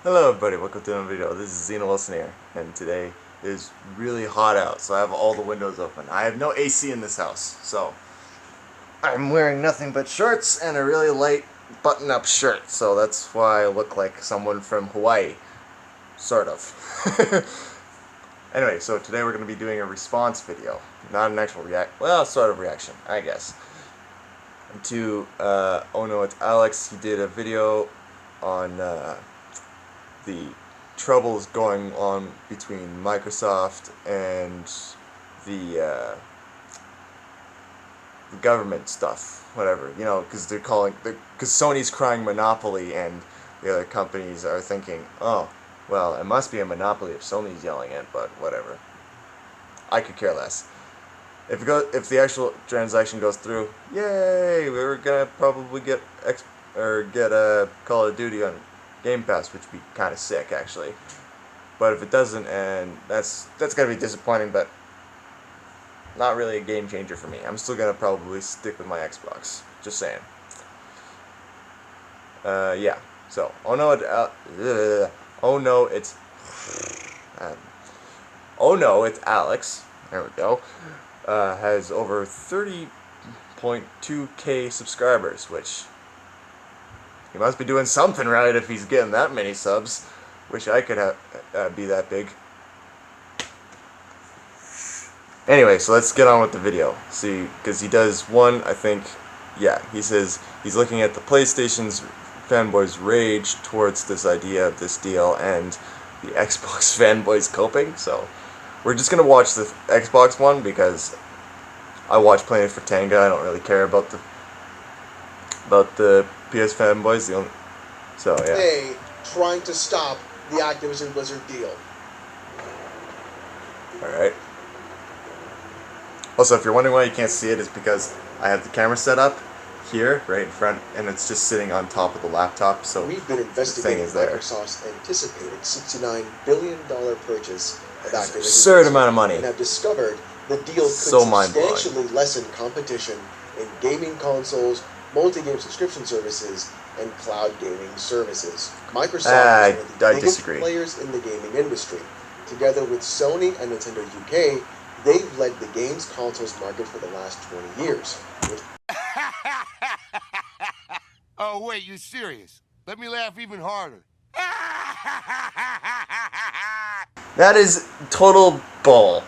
Hello everybody, welcome to another video. This is Zeno Wilson here, and today is really hot out, so I have all the windows open. I have no AC in this house, so I'm wearing nothing but shorts and a really light button-up shirt, so that's why I look like someone from Hawaii. Sort of. Anyway, so today we're going to be doing a response video. Not an actual sort of reaction, I guess. To OhNoItsAlex, he did a video on the troubles going on between Microsoft and the government stuff, whatever, you know, because Sony's crying monopoly and the other companies are thinking, oh, well, it must be a monopoly if Sony's yelling it, but whatever. I could care less. If the actual transaction goes through, yay! We're gonna probably get Call of Duty on Game Pass, which would be kind of sick, actually. But if it doesn't, and that's gonna be disappointing, but not really a game changer for me. I'm still gonna probably stick with my Xbox. Just saying. Yeah. So, OhNoItsAlex. There we go. Has over 30.2k subscribers, which he must be doing something right if he's getting that many subs. Wish I could be that big. Anyway, so let's get on with the video. See, because he does one, I think, yeah, he says he's looking at the PlayStation's fanboys' rage towards this idea of this deal and the Xbox fanboys coping. So we're just gonna watch the Xbox one because I watch Playing for Tanga. I don't really care about the PS fanboys. So yeah. Hey, trying to stop the Activision Blizzard deal. All right. Also, if you're wondering why you can't see it, it's because I have the camera set up here, right in front, and it's just sitting on top of the laptop. So we've been investigating Microsoft's anticipated $69 billion purchase of Activision, absurd amount of money, and have discovered the deal could substantially lessen competition in gaming consoles, multi-game subscription services, and cloud gaming services. Microsoft is one of the biggest players in the gaming industry. Together with Sony and Nintendo UK, they've led the games consoles market for the last 20 years. Oh, wait, you serious? Let me laugh even harder. That is total bull.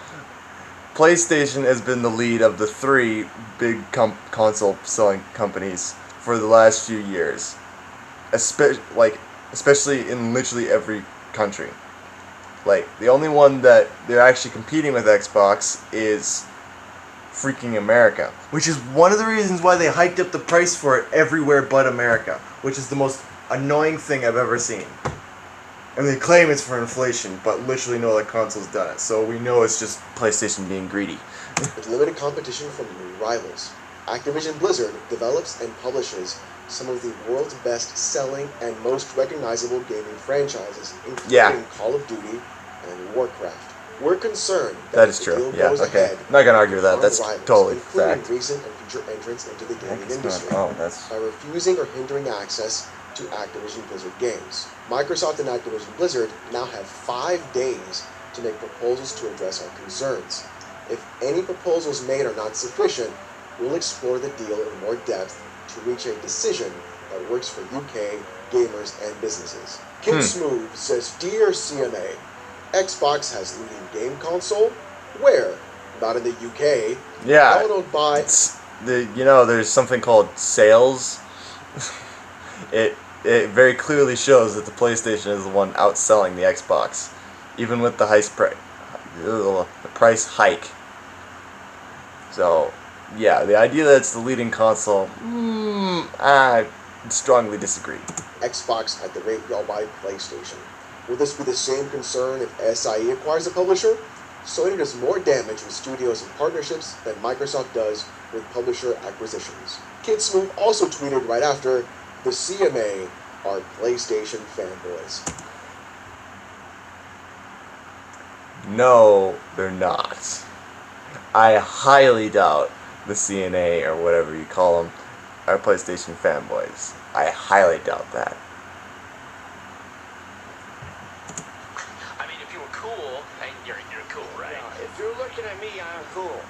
PlayStation has been the lead of the three big console selling companies for the last few years, especially in literally every country. Like, the only one that they're actually competing with Xbox is freaking America, which is one of the reasons why they hiked up the price for it everywhere but America, which is the most annoying thing I've ever seen. And they claim it's for inflation, but literally no other console's done it, so we know it's just PlayStation being greedy. With limited competition from new rivals, Activision Blizzard develops and publishes some of the world's best-selling and most recognizable gaming franchises, including Call of Duty and Warcraft. We're concerned that is true. Yeah, okay. I'm not gonna argue with that. That's totally fact. Recent and future entrants into the gaming industry by refusing or hindering access to Activision Blizzard games. Microsoft and Activision Blizzard now have 5 days to make proposals to address our concerns. If any proposals made are not sufficient, we'll explore the deal in more depth to reach a decision that works for UK gamers and businesses. Kid Smooth says, "Dear CMA, Xbox has leading game console? Where? Not in the UK. Yeah. Followed by there's something called sales. It very clearly shows that the PlayStation is the one outselling the Xbox, even with the price hike. So, yeah, the idea that it's the leading console, I strongly disagree. Xbox at the rate y'all buy PlayStation. Will this be the same concern if SIE acquires a publisher? Sony does more damage with studios and partnerships than Microsoft does with publisher acquisitions." Kid Smooth also tweeted right after, "The CMA are PlayStation fanboys." No, they're not. I highly doubt the CNA, or whatever you call them, are PlayStation fanboys. I highly doubt that. If you're looking at me, I'm cool.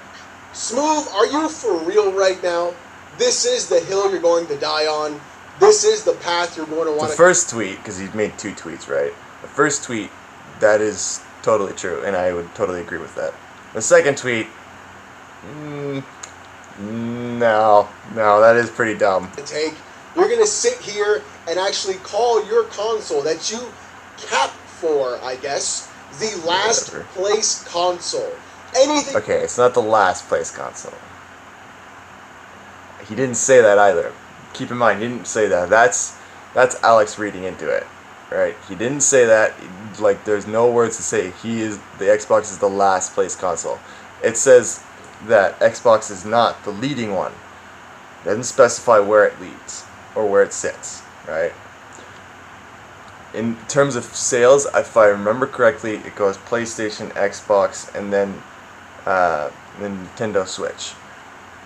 Smooth, are you for real right now? This is the hill you're going to die on. This is the path you're going to want to... The first tweet, because he's made 2 tweets, right? The first tweet, that is totally true, and I would totally agree with that. The second tweet, no, that is pretty dumb. You're going to sit here and actually call your console that you cap for, I guess, the last place console. Anything... Okay, it's not the last place console. He didn't say that either. Keep in mind, he didn't say that. That's Alex reading into it, right? He didn't say that. Like, there's no words to say the Xbox is the last place console. It says that Xbox is not the leading one. It doesn't specify where it leads or where it sits, right? In terms of sales, if I remember correctly, it goes PlayStation, Xbox, and then Nintendo Switch,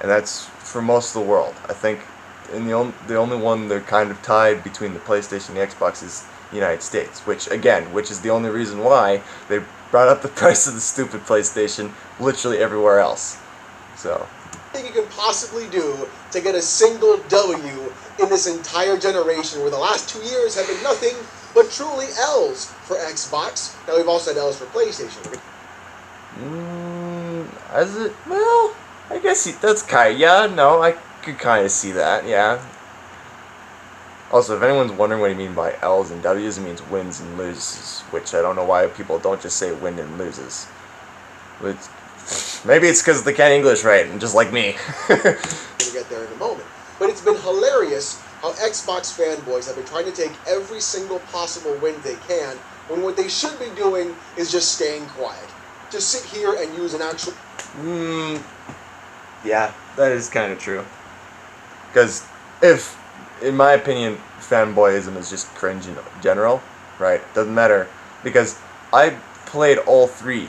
and that's for most of the world. I think, and the only one they're kind of tied between the PlayStation and the Xbox is the United States, which is the only reason why they brought up the price of the stupid PlayStation literally everywhere else. So, thing you can possibly do to get a single W in this entire generation, where the last 2 years have been nothing but truly L's for Xbox. Now we've also had L's for PlayStation. As it, well, I guess that's kind of, yeah, no, I could kind of see that, yeah. Also, if anyone's wondering what you mean by L's and W's, it means wins and loses, which I don't know why people don't just say win and loses. Which, maybe it's because they can't English right, and just like me. We're going to get there in a moment. But it's been hilarious how Xbox fanboys have been trying to take every single possible win they can, when what they should be doing is just staying quiet. Just sit here and use an actual... Yeah, that is kind of true. Because if, in my opinion, fanboyism is just cringe in general, right? Doesn't matter. Because I played all 3,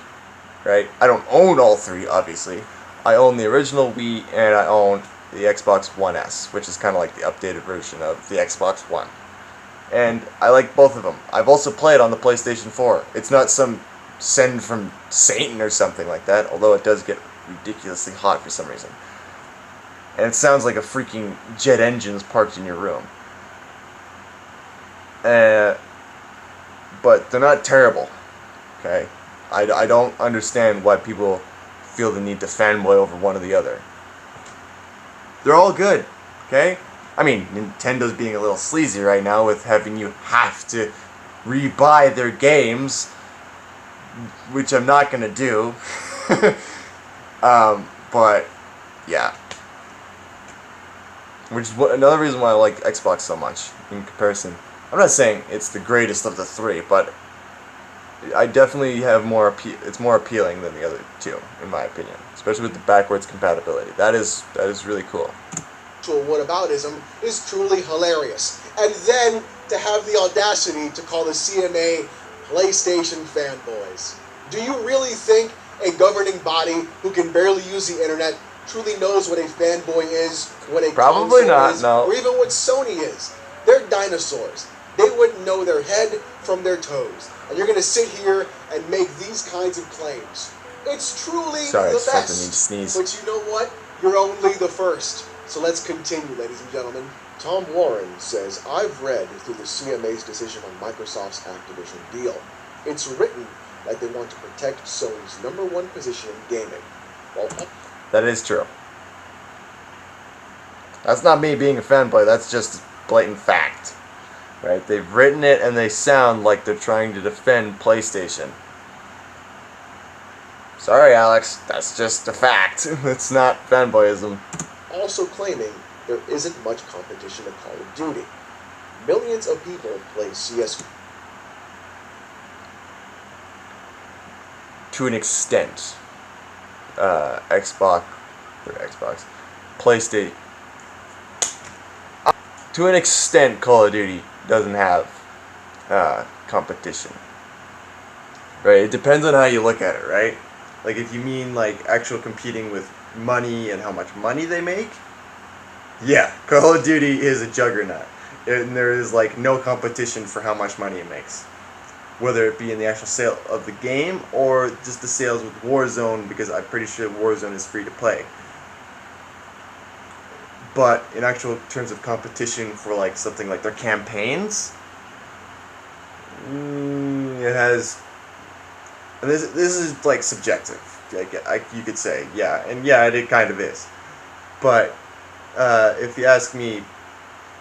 right? I don't own all 3, obviously. I own the original Wii, and I own the Xbox One S, which is kind of like the updated version of the Xbox One. And I like both of them. I've also played on the PlayStation 4. It's not some send from Satan or something like that, although it does get ridiculously hot for some reason. And it sounds like a freaking jet engine's parked in your room. But they're not terrible, okay? I don't understand why people feel the need to fanboy over one or the other. They're all good, okay? I mean, Nintendo's being a little sleazy right now with having you have to rebuy their games, which I'm not gonna do. But yeah, which is another reason why I like Xbox so much in comparison. I'm not saying it's the greatest of the 3, but I definitely have it's more appealing than the other 2, in my opinion, especially with the backwards compatibility. That is really cool. Whataboutism is truly hilarious. And then to have the audacity to call the CMA PlayStation fanboys. Do you really think a governing body who can barely use the internet truly knows what a fanboy is, what a Probably console not, is, no. or even what Sony is? They're dinosaurs. They wouldn't know their head from their toes. And you're going to sit here and make these kinds of claims. It's truly Sorry, the I just felt the best. need to sneeze. But you know what? You're only the first. So let's continue, ladies and gentlemen. Tom Warren says, I've read through the CMA's decision on Microsoft's Activision deal. It's written like they want to protect Sony's #1 position in gaming. Well, that is true. That's not me being a fanboy, that's just blatant fact. Right? They've written it and they sound like they're trying to defend PlayStation. Sorry, Alex, that's just a fact. It's not fanboyism. Also claiming there isn't much competition in Call of Duty. Millions of people play CS. To an extent, Xbox, PlayStation. To an extent, Call of Duty doesn't have competition. Right? It depends on how you look at it, right? Like, if you mean, like, actual competing with money and how much money they make, yeah, Call of Duty is a juggernaut. And there is, like, no competition for how much money it makes. whether it be in the actual sale of the game or just the sales with Warzone, because I'm pretty sure Warzone is free to play. But in actual terms of competition for like something like their campaigns, it has. And this is like subjective. You could say, yeah, and yeah, it kind of is. But if you ask me,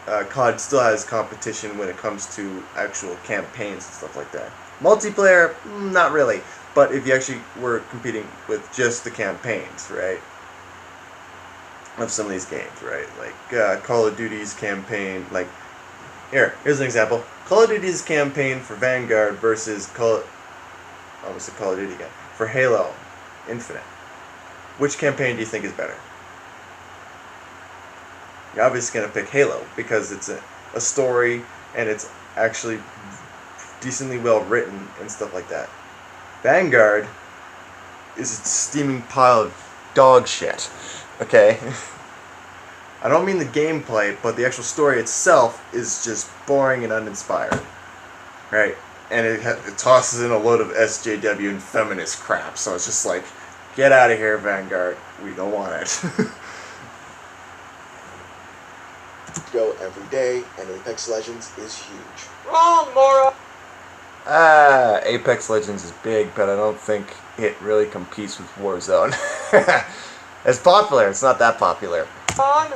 COD still has competition when it comes to actual campaigns and stuff like that. Multiplayer, not really. But if you actually were competing with just the campaigns, right, of some of these games, right, like Call of Duty's campaign, like here's an example: Call of Duty's campaign for Vanguard versus Call of Duty again, for Halo Infinite. Which campaign do you think is better? You're obviously going to pick Halo because it's a story and it's actually decently well written and stuff like that. Vanguard is a steaming pile of dog shit. Okay? I don't mean the gameplay, but the actual story itself is just boring and uninspired. Right? And it tosses in a load of SJW and feminist crap, so it's just like, get out of here, Vanguard. We don't want it. Go every day, and Apex Legends is huge. Wrong, Mora! Apex Legends is big, but I don't think it really competes with Warzone. It's popular, it's not that popular. Wrong?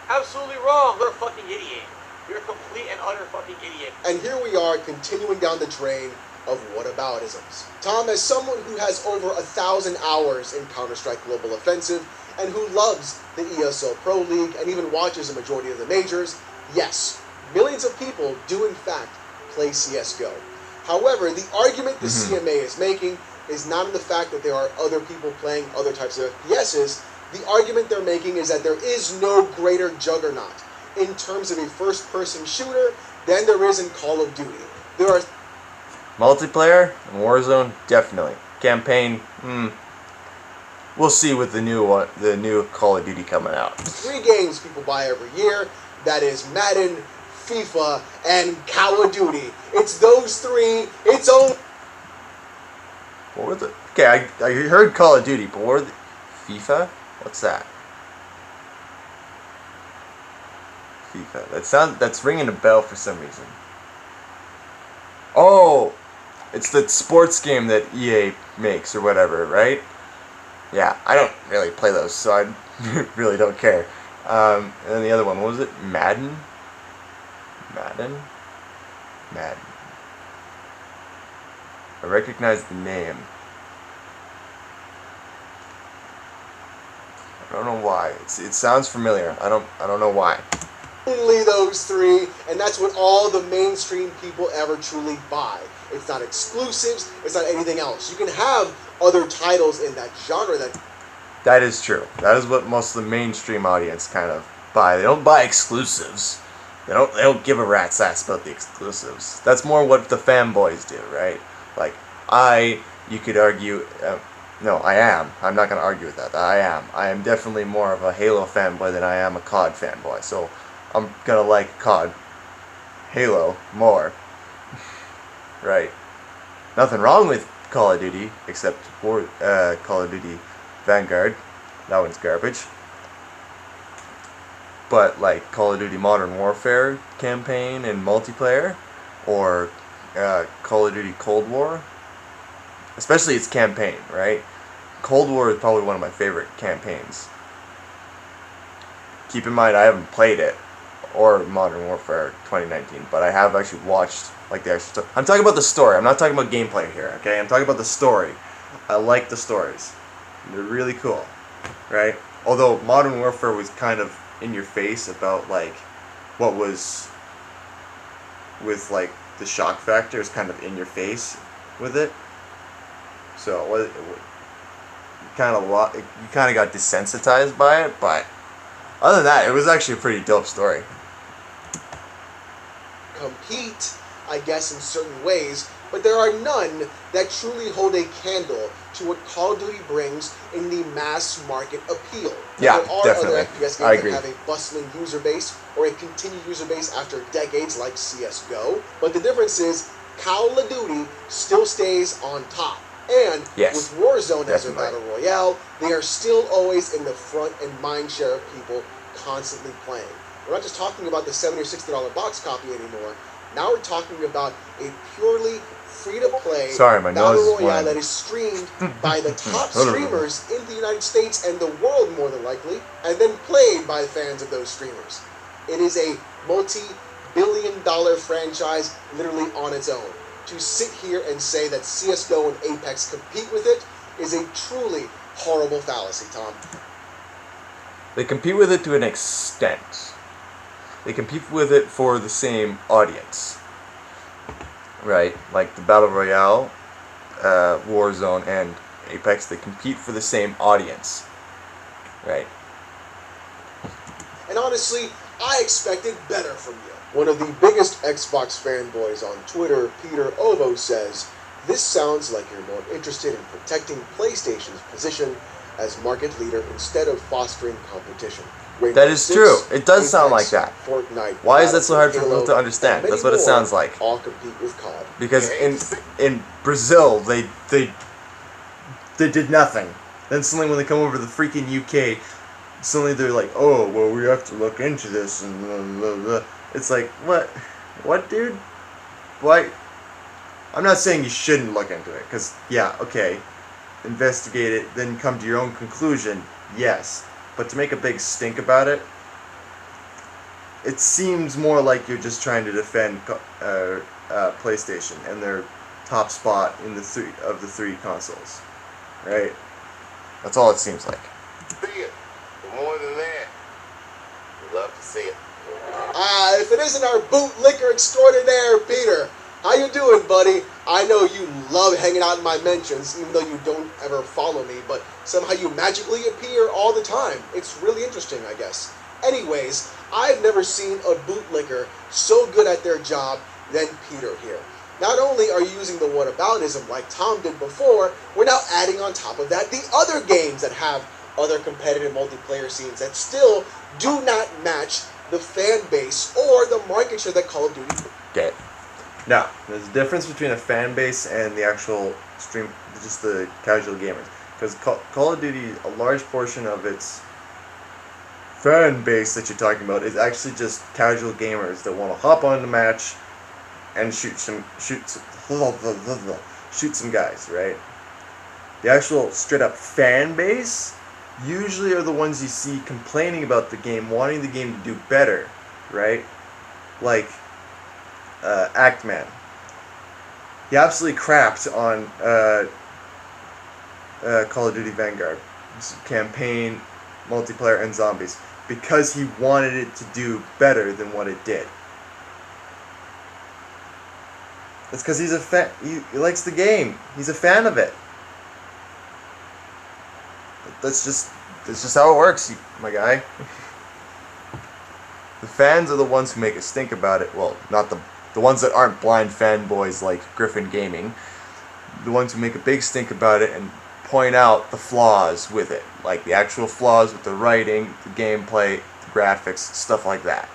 Absolutely wrong. You're a fucking idiot. You're a complete and utter fucking idiot. And here we are, continuing down the train of whataboutisms. Tom, as someone who has over 1,000 hours in Counter-Strike Global Offensive, and who loves the ESL Pro League and even watches a majority of the majors, yes, millions of people do in fact play CSGO. However, the argument the CMA is making is not in the fact that there are other people playing other types of FPSs. The argument they're making is that there is no greater juggernaut in terms of a first-person shooter than there is in Call of Duty. There are multiplayer and Warzone, definitely. Campaign, we'll see with the new Call of Duty coming out. 3 games people buy every year. That is Madden, FIFA, and Call of Duty. It's those 3. It's only. What were the? Okay, I heard Call of Duty, but what were the? FIFA? What's that? FIFA. That's ringing a bell for some reason. Oh, it's the sports game that EA makes or whatever, right? Yeah, I don't really play those, so I really don't care. And then the other one, what was it? Madden? I recognize the name. I don't know why. It sounds familiar. I don't know why. Only those 3, and that's what all the mainstream people ever truly buy. It's not exclusives. It's not anything else. You can have other titles in that genre That is true. That is what most of the mainstream audience kind of buy. They don't buy exclusives. They don't give a rat's ass about the exclusives. That's more what the fanboys do, right? Like you could argue. No, I am. I'm not going to argue with that. I am definitely more of a Halo fanboy than I am a COD fanboy. So I'm going to like COD, Halo more. Right. Nothing wrong with Call of Duty, except for Call of Duty Vanguard. That one's garbage. But like Call of Duty Modern Warfare campaign and multiplayer, or Call of Duty Cold War, especially its campaign, right? Cold War is probably one of my favorite campaigns. Keep in mind, I haven't played it, or Modern Warfare 2019, but I have actually watched like the actual stuff. I'm talking about the story. I'm not talking about gameplay here, okay? I'm talking about the story. I like the stories. They're really cool, right? Although Modern Warfare was kind of in your face about like what was with like the shock factor is kind of in your face with it. So you kind of got desensitized by it, but other than that, it was actually a pretty dope story. compete, I guess, in certain ways, but there are none that truly hold a candle to what Call of Duty brings in the mass market appeal. Yeah, there are definitely. other FPS I games agree. that have a bustling user base or a continued user base after decades, like CSGO, but the difference is Call of Duty still stays on top. And Yes, with Warzone as their definitely. battle royale, they are still always in the front and mind share of people constantly playing. We're not just talking about the $70 or $60 box copy anymore. Now we're talking about a purely free-to-play Sorry, my nose battle is royale running. that is streamed by the top streamers in the United States and the world, more than likely, and then played by fans of those streamers. It is a multi-billion-dollar franchise literally on its own. To sit here and say that CSGO and Apex compete with it is a truly horrible fallacy, Tom. They compete with it to an extent. They compete with it for the same audience. Right? Like the Battle Royale, Warzone, and Apex, they compete for the same audience. Right? And honestly, I expected better from you. One of the biggest Xbox fanboys on Twitter, Peter Ovo, says, "This sounds like you're more interested in protecting PlayStation's position as market leader instead of fostering competition." That is true. It does sound like that. Fortnite, Why is that so hard for Halo, people to understand? and That's what it many sounds more like. all compete with COD. Because in Brazil, they did nothing. Then suddenly when they come over to the freaking UK, suddenly they're like, oh, well, we have to look into this, and blah, blah, blah. It's like, what, dude? Why? I'm not saying you shouldn't look into it, because, yeah, okay, investigate it, then come to your own conclusion, yes. But to make a big stink about it, it seems more like you're just trying to defend PlayStation and their top spot in the three consoles, right? That's all it seems like. See it. But more than that, we love to see it. If it isn't our bootlicker extraordinaire, Peter. How you doing, buddy? I know you love hanging out in my mentions, even though you don't ever follow me, but somehow you magically appear all the time. It's really interesting, I guess. Anyways, I've never seen a bootlicker so good at their job than Peter here. Not only are you using the whataboutism like Tom did before, we're now adding on top of that the other games that have other competitive multiplayer scenes that still do not match the fan base or the market share that Call of Duty. Okay. Now, there's a difference between a fan base and the actual stream, just the casual gamers. Because Call of Duty, a large portion of its fan base that you're talking about is actually just casual gamers that want to hop on the match and shoot some guys, right? The actual straight up fan base usually are the ones you see complaining about the game, wanting the game to do better, right? Like Actman. He absolutely crapped on Call of Duty Vanguard campaign, multiplayer, and zombies because he wanted it to do better than what it did. It's because he's a fan. He likes the game. He's a fan of it. That's just how it works, my guy. The fans are the ones who make us think about it. Well, not the ones that aren't blind fanboys like Griffin Gaming. The ones who make a big stink about it and point out the flaws with it, like the actual flaws with the writing, the gameplay, the graphics, stuff like that.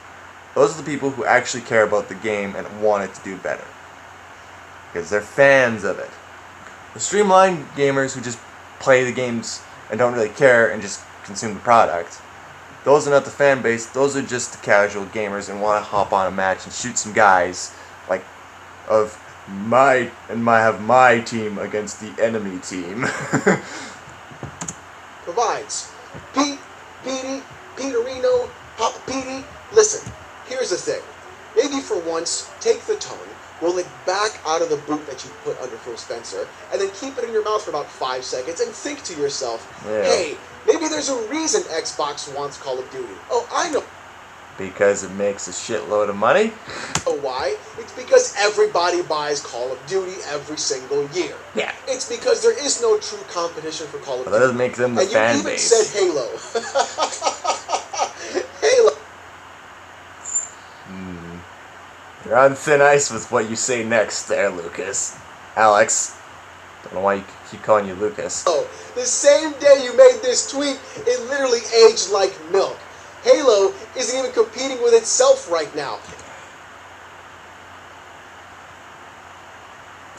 Those are the people who actually care about the game and want it to do better, because they're fans of it. The streamlined gamers who just play the games and don't really care and just consume the product, those are not the fan base. Those are just the casual gamers and want to hop on a match and shoot some guys, like of have my team against the enemy team. Provides. Pete, Petey, Peterino, Papa Petey. Listen, here's the thing. Maybe for once, take the tongue, roll it back out of the boot that you put under Phil Spencer, and then keep it in your mouth for about 5 seconds and think to yourself, hey, maybe there's a reason Xbox wants Call of Duty. Oh, I know. Because it makes a shitload of money? Oh, why? It's because everybody buys Call of Duty every single year. Yeah. It's because there is no true competition for Call of Duty. That doesn't make them the fan And you even base. said Halo. Halo. You're on thin ice with what you say next there, Lucas. Alex. Don't know why you keep calling you Lucas. Oh, the same day you made this tweet, it literally aged like milk. Halo isn't even competing with itself right now.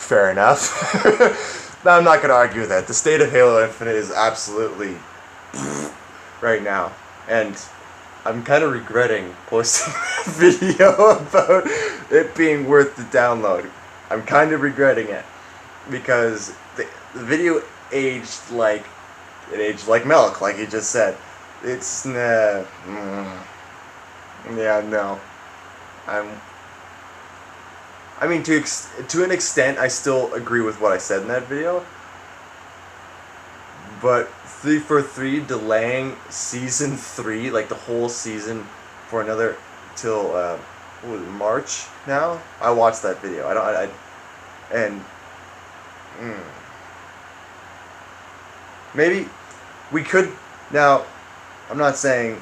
fair enough. I'm not going to argue with that. The state of Halo Infinite is absolutely right now. And I'm kind of regretting posting that video about it being worth the download. I'm kind of regretting it. Because the video aged like milk, like you just said. It's yeah, no. I mean, to an extent, I still agree with what I said in that video. But 343 delaying season 3, like the whole season, for another till what was it, March now. I watched that video. Maybe we could now. I'm not saying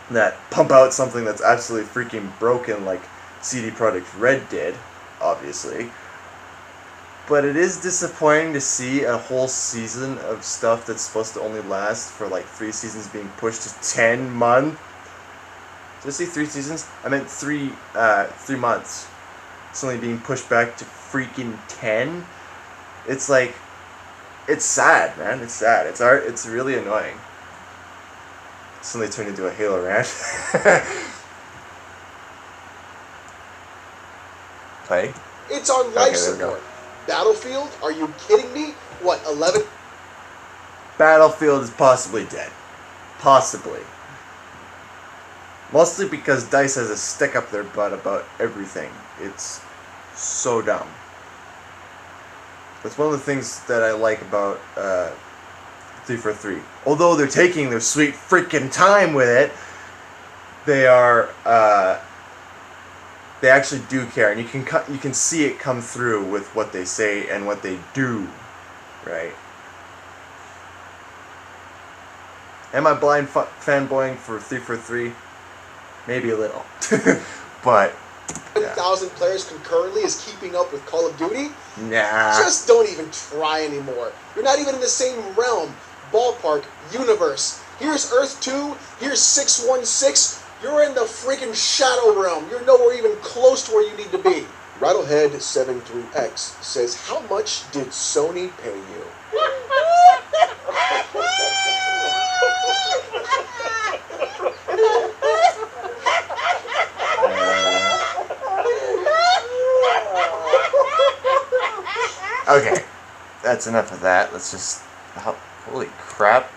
that pump out something that's absolutely freaking broken like CD Projekt Red did, obviously. But it is disappointing to see a whole season of stuff that's supposed to only last for like 3 seasons being pushed to 10 months. Did I say 3 seasons? I meant 3 months. It's only being pushed back to freaking 10. It's like, it's sad, man. It's sad. It's really annoying. Suddenly turned into a Halo rant. Play? It's on life Okay, there we go. support. Battlefield? Are you kidding me? What, 11? Battlefield is possibly dead. Possibly. Mostly because DICE has a stick up their butt about everything. It's so dumb. That's one of the things that I like about 343. Although they're taking their sweet freaking time with it, they are they actually do care, and you can see it come through with what they say and what they do, right? Am I blind fanboying for 343? Maybe a little, but 1,000 players concurrently is keeping up with Call of Duty? nah. Just don't even try anymore. You're not even in the same realm, ballpark, universe. Here's Earth 2, here's 616. You're in the freaking shadow realm. You're nowhere even close to where you need to be. Rattlehead73X says, how much did Sony pay you? Okay, that's enough of that. Let's just... Holy crap.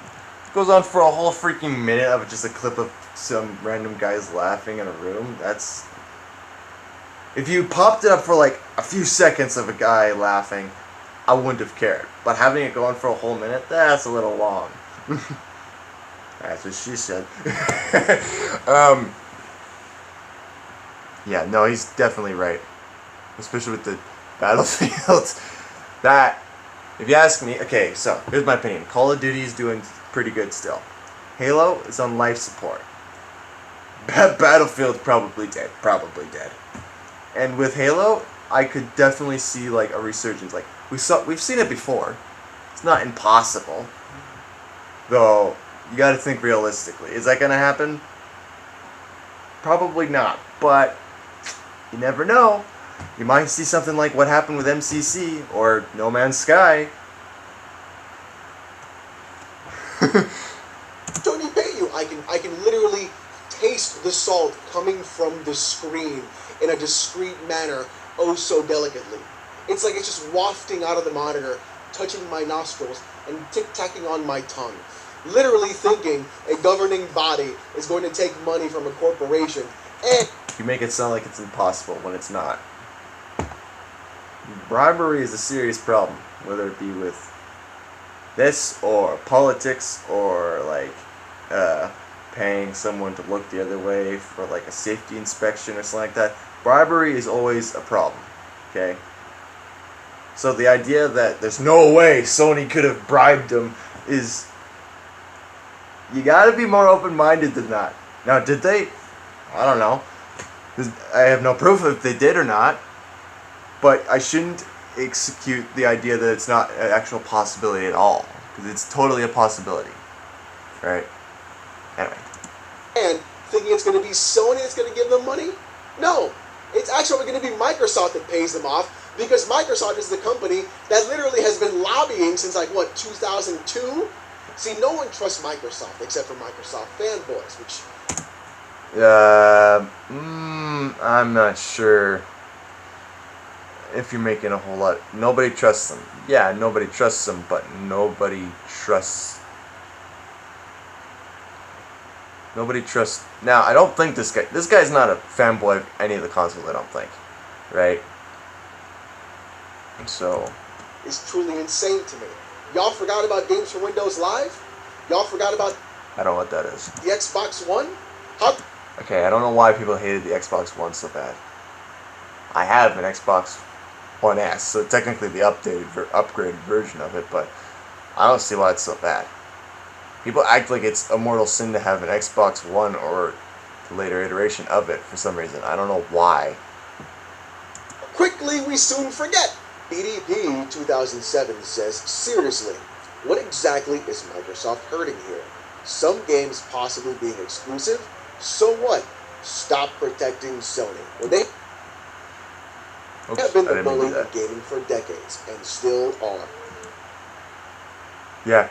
It goes on for a whole freaking minute of just a clip of some random guys laughing in a room. That's... If you popped it up for like a few seconds of a guy laughing, I wouldn't have cared. But having it go on for a whole minute, that's a little long. That's what she said. Yeah, no, he's definitely right. Especially with the Battlefield. That, if you ask me, okay, so here's my opinion. Call of Duty is doing pretty good still. Halo is on life support. Battlefield's probably dead. And with Halo, I could definitely see like a resurgence. Like we've seen it before. It's not impossible. Though you got to think realistically. Is that gonna happen? Probably not. But you never know. You might see something like what happened with MCC or No Man's Sky. Don't you pay you? I can literally taste the salt coming from the screen in a discreet manner, oh so delicately. It's like it's just wafting out of the monitor, touching my nostrils, and tic-tacking on my tongue. Literally thinking a governing body is going to take money from a corporation and... You make it sound like it's impossible when it's not. Bribery is a serious problem, whether it be with this or politics or like paying someone to look the other way for like a safety inspection or something like that. Bribery is always a problem, okay? So the idea that there's no way Sony could have bribed them is... You gotta be more open-minded than that. Now, did they? I don't know. I have no proof if they did or not. But I shouldn't execute the idea that it's not an actual possibility at all. Because it's totally a possibility. Right? Anyway. And thinking it's going to be Sony that's going to give them money? No. It's actually going to be Microsoft that pays them off Because Microsoft is the company that literally has been lobbying since, like, what, 2002? See, no one trusts Microsoft except for Microsoft fanboys, which... I'm not sure if you're making a whole lot. Nobody trusts them. Yeah, nobody trusts them, but nobody trusts. Nobody trusts. Now, I don't think this guy's not a fanboy of any of the consoles, I don't think. Right? So. It's truly insane to me. Y'all forgot about Games for Windows Live? Y'all forgot about... I don't know what that is. The Xbox One? How... Okay, I don't know why people hated the Xbox One so bad. I have an Xbox One S, so technically the upgraded version of it, but I don't see why it's so bad. People act like it's a mortal sin to have an Xbox One or the later iteration of it for some reason. I don't know why. Quickly we soon forget. BDP 2007 says, seriously, what exactly is Microsoft hurting here? Some games possibly being exclusive? So what? Stop protecting Sony. Well, they have been the bully of gaming for decades, and still are. Yeah,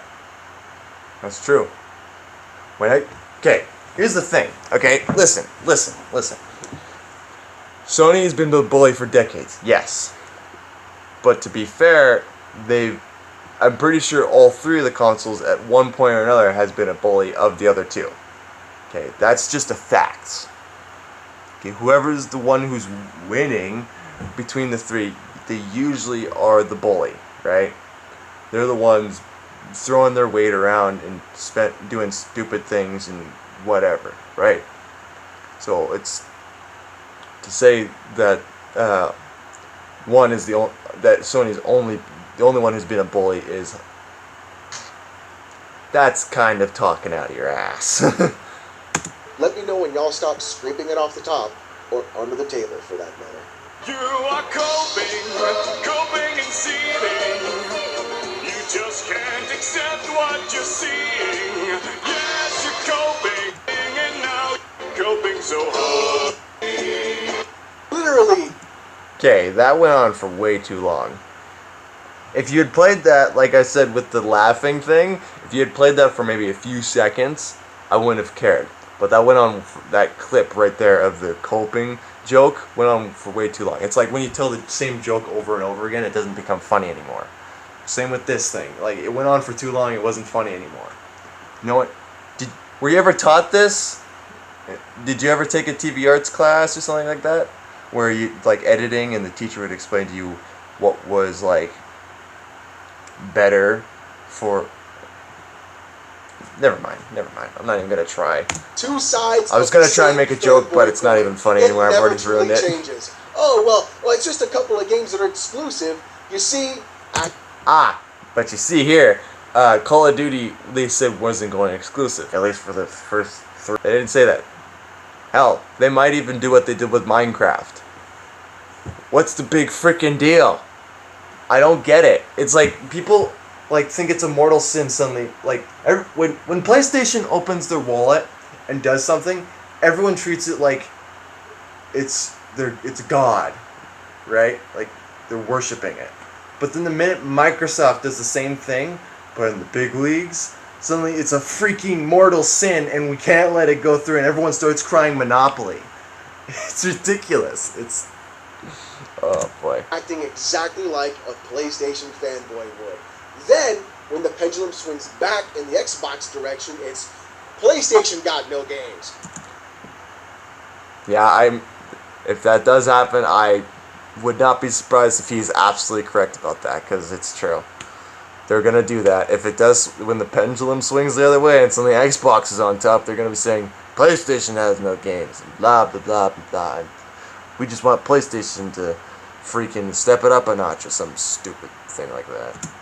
that's true. Okay, here's the thing. Okay, listen. Sony's been the bully for decades, yes. But to be fair, I'm pretty sure all three of the consoles at one point or another has been a bully of the other two. Okay, that's just a fact. Okay, whoever's the one who's winning between the three, they usually are the bully, right? They're the ones throwing their weight around and doing stupid things and whatever, right? So it's to say that one is that Sony's the only one who's been a bully is that's kind of talking out of your ass. Let me know when y'all stop scraping it off the top, or under the table for that matter. You are coping and seething. You just can't accept what you're seeing. Yes, you're coping, and now you're coping so hard. Literally. Okay, that went on for way too long. If you had played that, like I said with the laughing thing, if you had played that for maybe a few seconds, I wouldn't have cared. But that went on, that clip right there of the coping joke went on for way too long. It's like when you tell the same joke over and over again, it doesn't become funny anymore. Same with this thing. Like, it went on for too long, it wasn't funny anymore. You know what? Were you ever taught this? Did you ever take a TV arts class or something like that? Where you, like, editing and the teacher would explain to you what was, like, better for... Never mind. I'm not even gonna try. Two sides. I was gonna try and make a joke, but it's not even funny anymore. I've already ruined it. Changes. Oh well, it's just a couple of games that are exclusive. You see. But you see here, Call of Duty they said wasn't going exclusive, at least for the first 3. They didn't say that. Hell, they might even do what they did with Minecraft. What's the big freaking deal? I don't get it. It's like people think it's a mortal sin suddenly. Like when PlayStation opens their wallet and does something, everyone treats it like it's God, right? Like they're worshiping it. But then the minute Microsoft does the same thing, but in the big leagues, suddenly it's a freaking mortal sin and we can't let it go through and everyone starts crying Monopoly. It's ridiculous. It's... Oh boy. Acting exactly like a PlayStation fanboy would. Then, when the pendulum swings back in the Xbox direction, it's PlayStation got no games. Yeah, if that does happen, I would not be surprised if he's absolutely correct about that, because it's true. They're going to do that. If it does, when the pendulum swings the other way and suddenly Xbox is on top, they're going to be saying, PlayStation has no games, and blah, blah, blah, blah, blah. And we just want PlayStation to freaking step it up a notch or some stupid thing like that.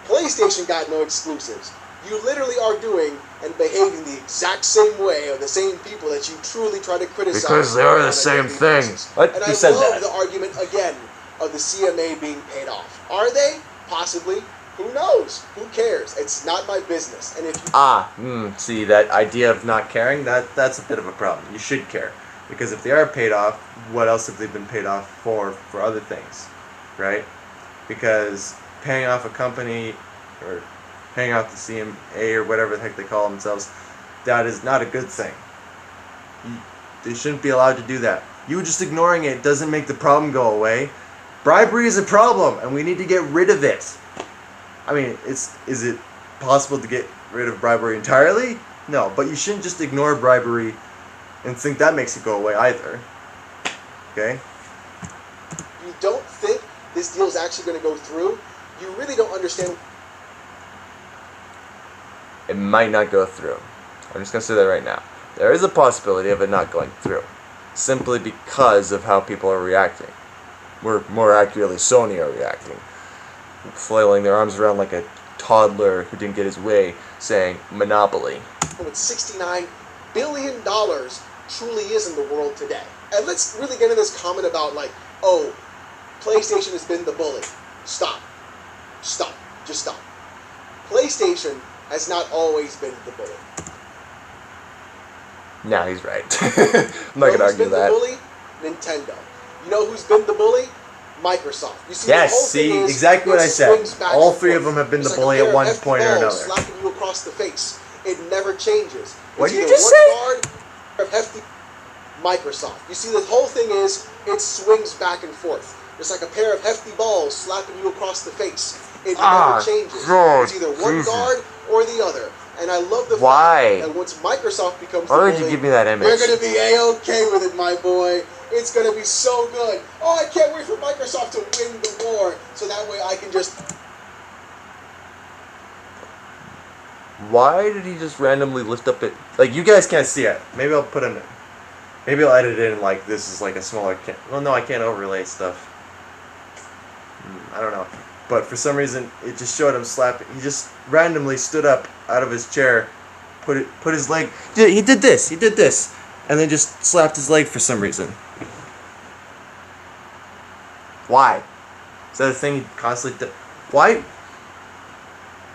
PlayStation got no exclusives. You literally are doing and behaving the exact same way of the same people that you truly try to criticize. Because they are the same thing. What? And Who said that? I love the argument, again, of the CMA being paid off. Are they? Possibly. Who knows? Who cares? It's not my business. And if you... See, that idea of not caring, that's a bit of a problem. You should care. Because if they are paid off, what else have they been paid off for other things? right? Because paying off a company or paying off the CMA or whatever the heck they call themselves, that is not a good thing. They shouldn't be allowed to do that. You just ignoring it doesn't make the problem go away. Bribery is a problem, and we need to get rid of it. I mean, is it possible to get rid of bribery entirely? No, but you shouldn't just ignore bribery and think that makes it go away either. Okay? You don't think this deal is actually going to go through? You really don't understand. It might not go through. I'm just going to say that right now. There is a possibility of it not going through, simply because of how people are reacting. More accurately, Sony are reacting. Flailing their arms around like a toddler who didn't get his way, saying, Monopoly. What $69 billion truly is in the world today. And let's really get into this comment about like, oh, PlayStation has been the bully. Stop. Stop. Just stop. PlayStation has not always been the bully. Nah, he's right. I'm not going to argue that. Who's been the bully? Nintendo. You know who's been the bully? Microsoft. You see, yes, the whole see, thing is, exactly what I said. All three of them have been it's the like bully a pair at one of point or balls another. Slapping you across the face. It never changes. What did you either just one say? Guard or hefty Microsoft. You see, the whole thing is, it swings back and forth. It's like a pair of hefty balls slapping you across the face. It never changes. God, It's either one guard or the other. And I love the Why? fact that once Microsoft becomes Why the would bully, you give me that image? we're going to be A-okay with it, my boy. It's going to be so good. Oh, I can't wait for Microsoft to win the war, so that way I can just... Why did he just randomly lift up it? Like, you guys can't see it. Maybe I'll put in... Maybe I'll edit it in, like, this is like a smaller... Well, no, I can't overlay stuff. I don't know. But for some reason, it just showed him slapping. He just randomly stood up out of his chair, put his leg... He did this, and then just slapped his leg for some reason. Why? Is that a thing he constantly did? Why?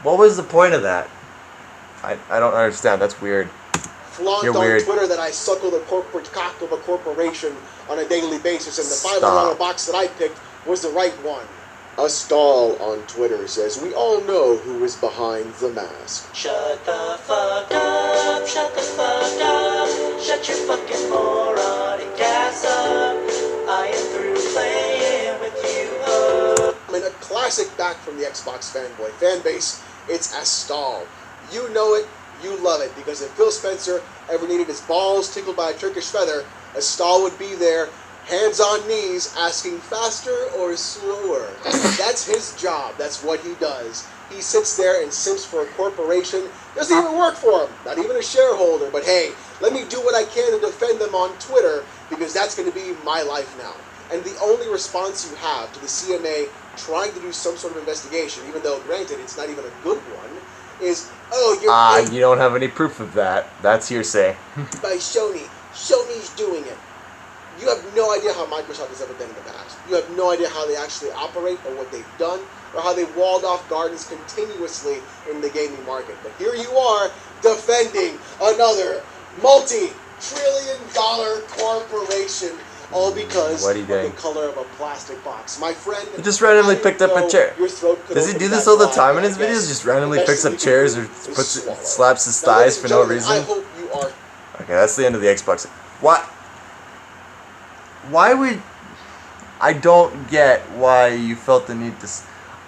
What was the point of that? I don't understand. That's weird. Flaunt You're on weird. Twitter that I suckle the corporate cock of a corporation on a daily basis, and the Stop. $500 box that I picked was the right one. A stall on Twitter says, we all know who is behind the mask. Shut the fuck up, shut the fuck up, shut your fucking moronic ass up. I am through playing with you, ho. I mean, a classic back from the Xbox fanboy fan base, it's Astal. You know it, you love it, because if Phil Spencer ever needed his balls tickled by a Turkish feather, Astal would be there, hands on knees, asking faster or slower. That's his job. That's what he does. He sits there and simps for a corporation. Doesn't even work for him. Not even a shareholder. But hey, let me do what I can to defend them on Twitter, because that's going to be my life now. And the only response you have to the CMA trying to do some sort of investigation, even though, granted, it's not even a good one, is, oh, you're You don't have any proof of that. That's hearsay. by Sony. Sony's doing it. You have no idea how Microsoft has ever been in the past. You have no idea how they actually operate or what they've done or how they walled off gardens continuously in the gaming market. But here you are defending another multi-trillion-dollar corporation, all because What are you of doing? the color of a plastic box. My friend, He just randomly I picked up a know chair. your throat could Does he open do this that all the wide, time in I his guess. videos? Just randomly The best picks up thing you chairs can or do is puts swallow. slaps his Now, thighs ladies for and no gentlemen, reason? I hope you are. Okay, that's the end of the Xbox. What? Why would... I don't get why you felt the need to...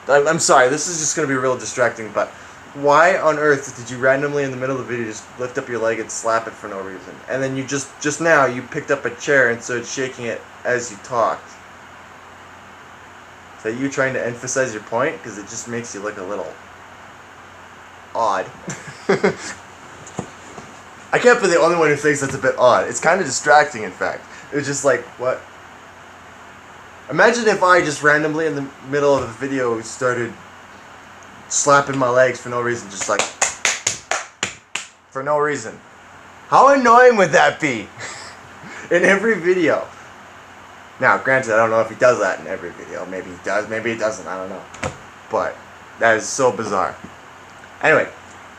I'm sorry, this is just going to be real distracting, but why on earth did you randomly in the middle of the video just lift up your leg and slap it for no reason? And then you just now, you picked up a chair and started shaking it as you talked. Is that you trying to emphasize your point? Because it just makes you look a little... odd. I can't be the only one who thinks that's a bit odd. It's kind of distracting, in fact. It was just like, what? Imagine if I just randomly in the middle of a video started slapping my legs for no reason, just like, for no reason. How annoying would that be? In every video. Now, granted, I don't know if he does that in every video. Maybe he does, maybe he doesn't, I don't know. But, that is so bizarre. Anyway,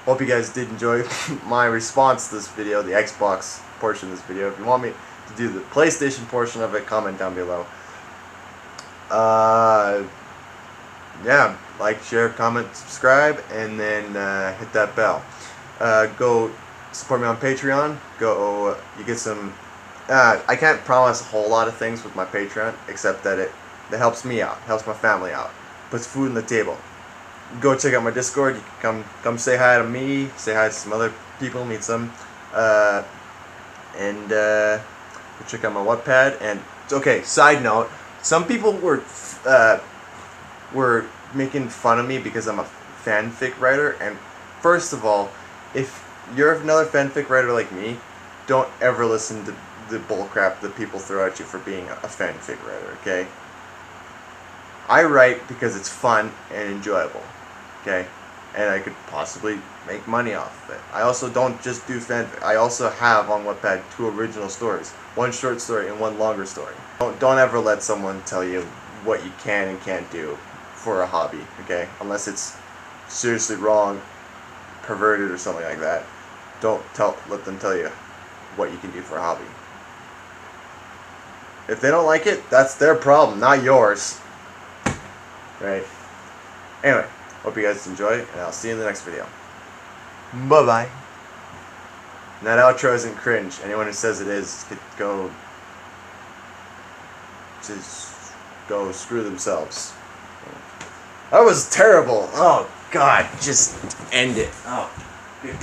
hope you guys did enjoy my response to this video, the Xbox portion of this video. If you want me to do the PlayStation portion of it, comment down below. Yeah, like, share, comment, subscribe, and then hit that bell. Go support me on Patreon. Go, you get some. I can't promise a whole lot of things with my Patreon, except that it helps me out, helps my family out, puts food on the table. Go check out my Discord. You can come say hi to me, say hi to some other people, meet some, and check out my Wattpad. And okay, side note, some people were making fun of me because I'm a fanfic writer. And first of all, if you're another fanfic writer like me, don't ever listen to the bullcrap that people throw at you for being a fanfic writer. Okay, I write because it's fun and enjoyable. Okay, and I could possibly make money off of it. I also don't just do fanfic. I also have on Wattpad 2 original stories, one short story and one longer story. Don't ever let someone tell you what you can and can't do for a hobby. Okay, unless it's seriously wrong, perverted, or something like that. Don't let them tell you what you can do for a hobby. If they don't like it, that's their problem, not yours. Right? Anyway, hope you guys enjoy, and I'll see you in the next video. Bye-bye. And that outro isn't cringe. Anyone who says it is could go screw themselves. That was terrible. Oh, God. Just end it. Oh, dude.